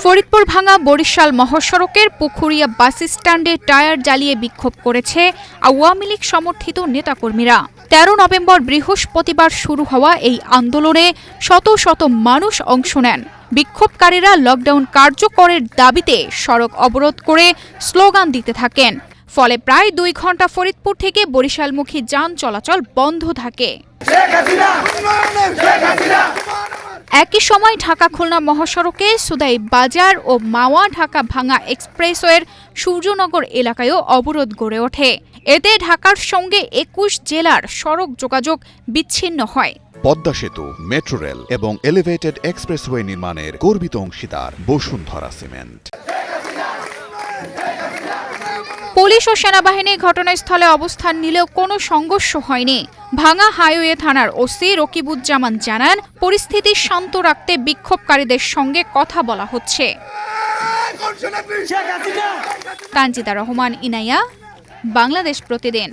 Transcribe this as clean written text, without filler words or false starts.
ফরিদপুর ভাঙা বরিশাল মহাসড়কের পুখুরিয়া বাস স্ট্যান্ডে টায়ার জ্বালিয়ে বিক্ষোভ করেছে আওয়ামী লীগ সমর্থিত নেতাকর্মীরা। ১৩ নভেম্বর বৃহস্পতিবার শুরু হওয়া এই আন্দোলনে শত শত মানুষ অংশ নেন। বিক্ষোভকারীরা লকডাউন কার্যকরের দাবিতে সড়ক অবরোধ করে স্লোগান দিতে থাকেন। ফলে প্রায় ২ ঘণ্টা ফরিদপুর থেকে বরিশালমুখী যান চলাচল বন্ধ থাকে। একই সময় ঢাকা খুলনা মহাসড়কে সুদাই বাজার ও মাওয়া ঢাকা ভাঙা এক্সপ্রেসওয়ের সূর্যনগর এলাকায়ও অবরোধ গড়ে ওঠে। এতে ঢাকার সঙ্গে ২১ জেলার সড়ক যোগাযোগ বিচ্ছিন্ন হয়। পদ্মা সেতু, মেট্রো রেল এবং এলিভেটেড এক্সপ্রেসওয়ে নির্মাণের গর্বিত অংশীদার বসুন্ধরা সিমেন্ট। পুলিশ ও সেনাবাহিনী ঘটনাস্থলে অবস্থান নিলেও কোনো সংঘর্ষ হয়নি। ভাঙা হাইওয়ে থানার ওসি রকিবুজ্জামান জানান, পরিস্থিতি শান্ত রাখতে বিক্ষোভকারীদের সঙ্গে কথা বলা হচ্ছে। তানজিদা রহমান, ইনায়া, বাংলাদেশ প্রতিদিন।